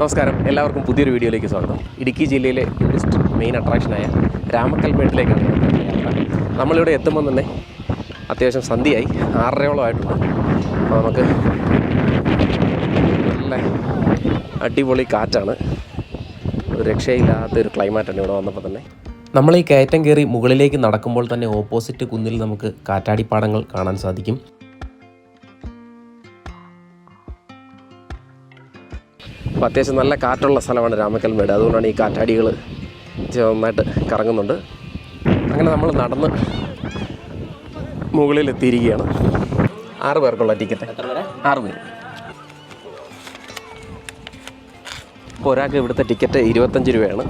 നമസ്കാരം, എല്ലാവർക്കും പുതിയൊരു വീഡിയോയിലേക്ക് സ്വാഗതം. ഇടുക്കി ജില്ലയിലെ ടൂറിസ്റ്റ് മെയിൻ അട്രാക്ഷനായ രാമക്കൽമേട്ടിലേക്കാണ് യാത്ര. നമ്മളിവിടെ എത്തുമ്പോൾ തന്നെ അത്യാവശ്യം സന്ധ്യയായി, 6:30 ആയിട്ടുണ്ട്. അപ്പോൾ നമുക്ക് നല്ല അടിപൊളി കാറ്റാണ്, ഒരു രക്ഷയില്ലാത്തൊരു ക്ലൈമാറ്റാണ് ഇവിടെ വന്നപ്പോൾ തന്നെ. നമ്മൾ ഈ കയറ്റം കയറി മുകളിലേക്ക് നടക്കുമ്പോൾ തന്നെ ഓപ്പോസിറ്റ് കുന്നിൽ നമുക്ക് കാറ്റാടിപ്പാടങ്ങൾ കാണാൻ സാധിക്കും. അപ്പോൾ അത്യാവശ്യം നല്ല കാറ്റുള്ള സ്ഥലമാണ് രാമക്കൽമേട്, അതുകൊണ്ടാണ് ഈ കാറ്റാടികൾ നന്നായിട്ട് കറങ്ങുന്നുണ്ട്. അങ്ങനെ നമ്മൾ നടന്ന് മുകളിലെത്തിയിരിക്കുകയാണ്. 6 പേർക്കുള്ള ടിക്കറ്റ്, 6 പേര്. ഇപ്പോൾ ഒരാൾക്ക് ഇവിടുത്തെ ടിക്കറ്റ് 25 രൂപയാണ്.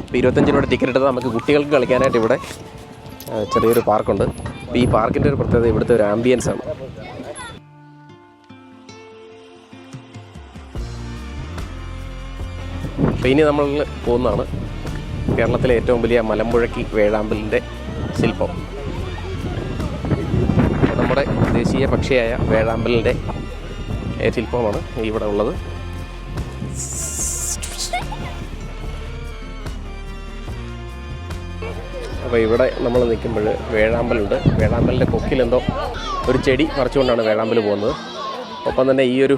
അപ്പോൾ 25 രൂപയുടെ ടിക്കറ്റ് എടുത്താൽ നമുക്ക് കുട്ടികൾക്ക് കളിക്കാനായിട്ട് ഇവിടെ ചെറിയൊരു പാർക്കുണ്ട്. അപ്പോൾ ഈ പാർക്കിൻ്റെ ഒരു പ്രത്യേകത ഇവിടുത്തെ ഒരു ആംബിയൻസ് ആണ്. അപ്പോൾ ഇനി നമ്മൾ പോകുന്നതാണ് കേരളത്തിലെ ഏറ്റവും വലിയ മലമ്പുഴക്കി വേഴാമ്പലിൻ്റെ ശില്പം. നമ്മുടെ ദേശീയ പക്ഷിയായ വേഴാമ്പലിൻ്റെ ശില്പമാണ് ഇവിടെ ഉള്ളത്. അപ്പോൾ ഇവിടെ നമ്മൾ നിൽക്കുമ്പോൾ വേഴാമ്പലുണ്ട്. വേഴാമ്പലിൻ്റെ കൊക്കിലെന്തോ ഒരു ചെടി പറിച്ചുകൊണ്ടാണ് വേഴാമ്പൽ പോകുന്നത്. ഒപ്പം തന്നെ ഈ ഒരു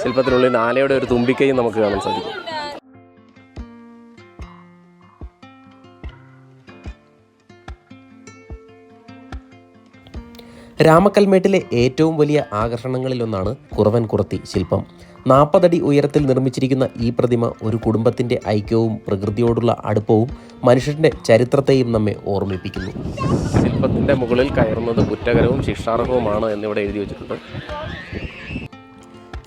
ശില്പത്തിനുള്ളിൽ ആനയുടെ ഒരു തുമ്പിക്കൈയും നമുക്ക് കാണാൻ സാധിക്കും. രാമക്കൽമേട്ടിലെ ഏറ്റവും വലിയ ആകർഷണങ്ങളിലൊന്നാണ് കുറവൻ കുറത്തി ശില്പം. 40 അടി ഉയരത്തിൽ നിർമ്മിച്ചിരിക്കുന്ന ഈ പ്രതിമ ഒരു കുടുംബത്തിൻ്റെ ഐക്യവും പ്രകൃതിയോടുള്ള അടുപ്പവും മനുഷ്യൻ്റെ ചരിത്രത്തെയും നമ്മെ ഓർമ്മിപ്പിക്കുന്നു. ശില്പത്തിൻ്റെ മുകളിൽ കയറുന്നത് കുറ്റകരവും ശിക്ഷാർഹവുമാണ് എന്നിവിടെ എഴുതി വച്ചിട്ടുണ്ട്.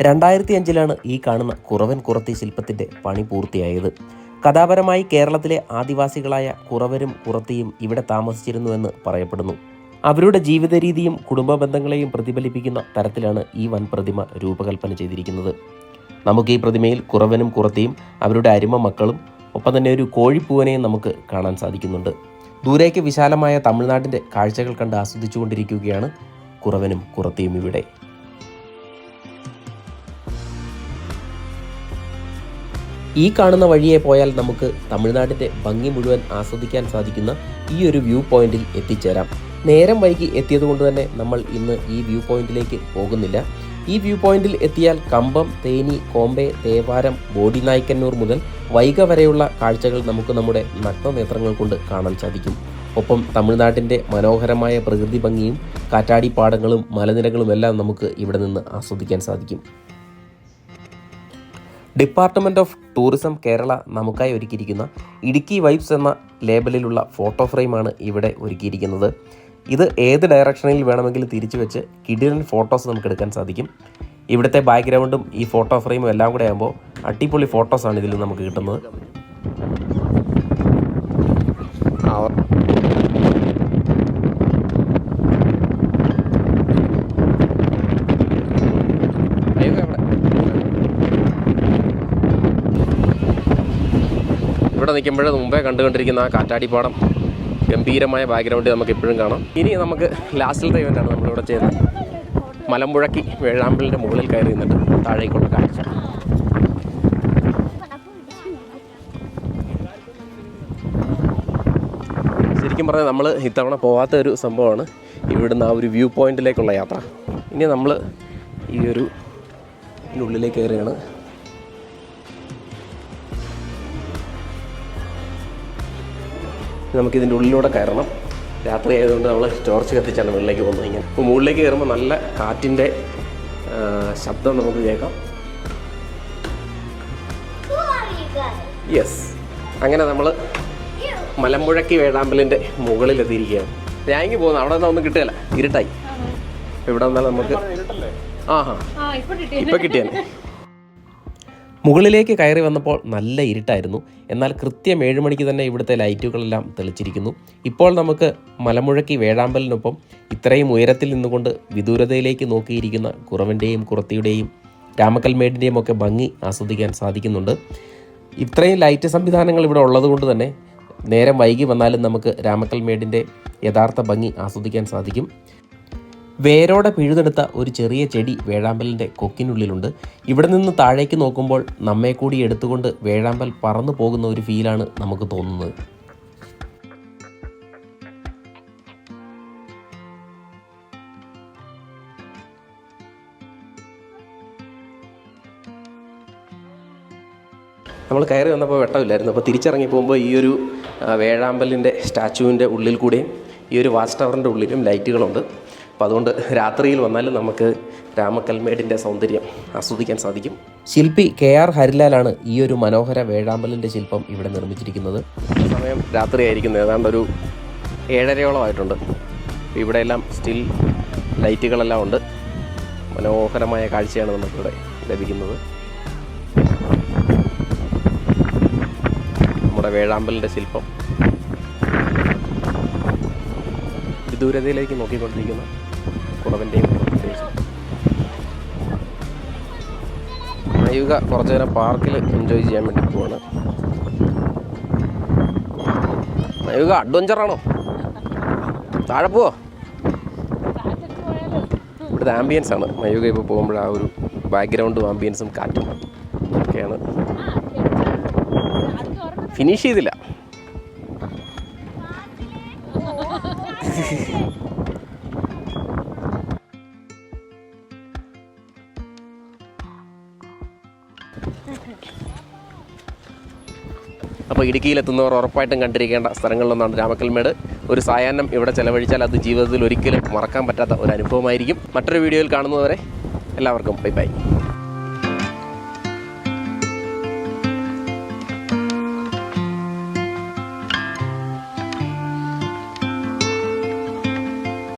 2005 ഈ കാണുന്ന കുറവൻ കുറത്തി ശില്പത്തിൻ്റെ പണി പൂർത്തിയായത്. കഥാപരമായി കേരളത്തിലെ ആദിവാസികളായ കുറവരും കുറത്തിയും ഇവിടെ താമസിച്ചിരുന്നുവെന്ന് പറയപ്പെടുന്നു. അവരുടെ ജീവിത രീതിയും കുടുംബ ബന്ധങ്ങളെയും പ്രതിഫലിപ്പിക്കുന്ന തരത്തിലാണ് ഈ വൻ പ്രതിമ രൂപകൽപ്പന ചെയ്തിരിക്കുന്നത്. നമുക്ക് ഈ പ്രതിമയിൽ കുറവനും കുറത്തിയും അവരുടെ അരുമ മക്കളും ഒപ്പം തന്നെ ഒരു കോഴിപ്പൂവനെയും നമുക്ക് കാണാൻ സാധിക്കുന്നുണ്ട്. ദൂരേക്ക് വിശാലമായ തമിഴ്നാടിൻ്റെ കാഴ്ചകൾ കണ്ട് ആസ്വദിച്ചുകൊണ്ടിരിക്കുകയാണ് കുറവനും കുറത്തിയും ഇവിടെ. ഈ കാണുന്ന വഴിയെ പോയാൽ നമുക്ക് തമിഴ്നാടിൻ്റെ ഭംഗി മുഴുവൻ ആസ്വദിക്കാൻ സാധിക്കുന്ന ഈ ഒരു വ്യൂ പോയിന്റിൽ എത്തിച്ചേരാം. നേരം വൈകി എത്തിയതുകൊണ്ട് തന്നെ നമ്മൾ ഇന്ന് ഈ വ്യൂ പോയിന്റിലേക്ക് പോകുന്നില്ല. ഈ വ്യൂ പോയിന്റിൽ എത്തിയാൽ കമ്പം, തേനി, കോമ്പെ, തേവാരം, ബോഡിനായ്ക്കന്നൂർ മുതൽ വൈഗ വരെയുള്ള കാഴ്ചകൾ നമുക്ക് നമ്മുടെ നഗ്നനേത്രങ്ങൾ കൊണ്ട് കാണാൻ സാധിക്കും. ഒപ്പം തമിഴ്നാട്ടിൻ്റെ മനോഹരമായ പ്രകൃതി ഭംഗിയും കാറ്റാടിപ്പാടങ്ങളും മലനിരകളും എല്ലാം നമുക്ക് ഇവിടെ നിന്ന് ആസ്വദിക്കാൻ സാധിക്കും. ഡിപ്പാർട്ട്മെൻറ്റ് ഓഫ് ടൂറിസം കേരള നമുക്കായി ഒരുക്കിയിരിക്കുന്ന ഇടുക്കി വൈബ്സ് എന്ന ലേബലിലുള്ള ഫോട്ടോ ഫ്രെയിമാണ് ഇവിടെ ഒരുക്കിയിരിക്കുന്നത്. ഇത് ഏത് ഡയറക്ഷനിൽ വേണമെങ്കിലും തിരിച്ചു വെച്ച് കിടിലൻ ഫോട്ടോസ് നമുക്ക് എടുക്കാൻ സാധിക്കും. ഇവിടുത്തെ ബാക്ക്ഗ്രൗണ്ടും ഈ ഫോട്ടോ ഫ്രെയിമും എല്ലാം കൂടെ ആകുമ്പോൾ അടിപൊളി ഫോട്ടോസാണ് ഇതിൽ നമുക്ക് കിട്ടുന്നത്. ഇവിടെ നിൽക്കുമ്പോൾ മുമ്പേ കണ്ടുകൊണ്ടിരിക്കുന്ന ആ കാറ്റാടിപ്പാടം ഗംഭീരമായ ബാക്ക്ഗ്രൗണ്ട് നമുക്ക് എപ്പോഴും കാണാം. ഇനി നമുക്ക് ലാസ്റ്റിലത്തെ ഇവൻ്റാണ് നമ്മളിവിടെ ചെയ്യുന്നത്. മലമ്പുഴക്കി വേഴാമ്പലിൻ്റെ മുകളിൽ കയറി നിന്നിട്ട് താഴേക്കുള്ള കാഴ്ച. ശരിക്കും പറഞ്ഞാൽ നമ്മൾ ഇത്തവണ പോകാത്ത ഒരു സംഭവമാണ് ഇവിടുന്ന് ആ ഒരു വ്യൂ പോയിന്റിലേക്കുള്ള യാത്ര. ഇനി നമ്മൾ ഈ ഒരു ഉള്ളിലേക്ക് കയറുകയാണ്. നമുക്കിതിൻ്റെ ഉള്ളിലൂടെ കയറണം. രാത്രി ആയതുകൊണ്ട് നമ്മൾ ടോർച്ച് കത്തിച്ചാണ് മുകളിലേക്ക് പോകുന്നത്. ഇങ്ങനെ അപ്പോൾ മുകളിലേക്ക് കയറുമ്പോൾ നല്ല കാറ്റിൻ്റെ ശബ്ദം നമുക്ക് കേൾക്കാം. യെസ്, അങ്ങനെ നമ്മൾ മലമ്പുഴക്കി വേഴാമ്പലിൻ്റെ മുകളിലെത്തിയിരിക്കുകയാണ്. ഞാനിങ്ങ് പോകുന്നത് അവിടെ നിന്ന് ഒന്നും കിട്ടുകയില്ല, ഇരുട്ടായി. ഇവിടെ വന്നാൽ നമുക്ക് ഇപ്പം കിട്ടിയാണ്. മുകളിലേക്ക് കയറി വന്നപ്പോൾ നല്ല ഇരുട്ടായിരുന്നു. എന്നാൽ കൃത്യം 7 മണിക്ക് തന്നെ ഇവിടുത്തെ ലൈറ്റുകളെല്ലാം തെളിച്ചിരിക്കുന്നു. ഇപ്പോൾ നമുക്ക് മലമുഴക്കി വേഴാമ്പലിനൊപ്പം ഇത്രയും ഉയരത്തിൽ നിന്നുകൊണ്ട് വിദൂരതയിലേക്ക് നോക്കിയിരിക്കുന്ന കുറവൻ്റെയും കുറത്തിയുടെയും രാമക്കൽമേടിൻ്റെയും ഒക്കെ ഭംഗി ആസ്വദിക്കാൻ സാധിക്കുന്നുണ്ട്. ഇത്രയും ലൈറ്റ് സംവിധാനങ്ങൾ ഇവിടെ ഉള്ളതുകൊണ്ട് തന്നെ നേരം വൈകി വന്നാലും നമുക്ക് രാമക്കൽമേടിൻ്റെ യഥാർത്ഥ ഭംഗി ആസ്വദിക്കാൻ സാധിക്കും. വേരോടെ പിഴുതെടുത്ത ഒരു ചെറിയ ചെടി വേഴാമ്പലിൻ്റെ കൊക്കിനുള്ളിലുണ്ട്. ഇവിടെ നിന്ന് താഴേക്ക് നോക്കുമ്പോൾ നമ്മെ കൂടി എടുത്തുകൊണ്ട് വേഴാമ്പൽ പറന്നു പോകുന്ന ഒരു ഫീലാണ് നമുക്ക് തോന്നുന്നത്. നമ്മൾ കയറി വന്നപ്പോൾ വെട്ടമില്ലായിരുന്നു. അപ്പോൾ തിരിച്ചിറങ്ങി പോകുമ്പോൾ ഈ ഒരു വേഴാമ്പലിൻ്റെ സ്റ്റാച്ചുവിൻ്റെ ഉള്ളിൽ കൂടെയും ഈ ഒരു വാച്ച് ടവറിൻ്റെ ഉള്ളിലും ലൈറ്റുകളുണ്ട്. അപ്പോൾ അതുകൊണ്ട് രാത്രിയിൽ വന്നാലും നമുക്ക് രാമക്കൽമേടിൻ്റെ സൗന്ദര്യം ആസ്വദിക്കാൻ സാധിക്കും. ശില്പി KR ഹരിലാലാണ് ഈ ഒരു മനോഹര വേഴാമ്പലിൻ്റെ ശില്പം ഇവിടെ നിർമ്മിച്ചിരിക്കുന്നത്. സമയം രാത്രിയായിരിക്കുന്നത്, ഏതാണ്ട് ഒരു 7:30 ഇവിടെയെല്ലാം സ്റ്റിൽ ലൈറ്റുകളെല്ലാം ഉണ്ട്. മനോഹരമായ കാഴ്ചയാണ് നമുക്കിവിടെ ലഭിക്കുന്നത്. നമ്മുടെ വേഴാമ്പലിൻ്റെ ശില്പം ദൂരതയിലേക്ക് നോക്കിക്കൊണ്ടിരിക്കുന്ന കുറവൻ്റെയും മയൂക കുറച്ചു നേരം പാർക്കിൽ എൻജോയ് ചെയ്യാൻ വേണ്ടി പോവാണ്. മയൂക അഡ്വഞ്ചറാണോ? താഴെ പോവോ? ഇവിടുത്തെ ആംബിയൻസ് ആണ്. മയൂക ഇപ്പോൾ പോകുമ്പോൾ ആ ഒരു ബാക്ക്ഗ്രൗണ്ടും ആംബിയൻസും കാറ്റും ഒക്കെയാണ്. ഫിനിഷ് ചെയ്തില്ല. അപ്പോൾ ഇടുക്കിയിലെത്തുന്നവർ ഉറപ്പായിട്ടും കണ്ടിരിക്കേണ്ട സ്ഥലങ്ങളിലൊന്നാണ് രാമക്കൽമേട്. ഒരു സായാഹ്നം ഇവിടെ ചെലവഴിച്ചാൽ അത് ജീവിതത്തിൽ ഒരിക്കലും മറക്കാൻ പറ്റാത്ത ഒരു അനുഭവമായിരിക്കും. മറ്റൊരു വീഡിയോയിൽ കാണുന്നതുവരെ എല്ലാവർക്കും ബൈ ബൈ.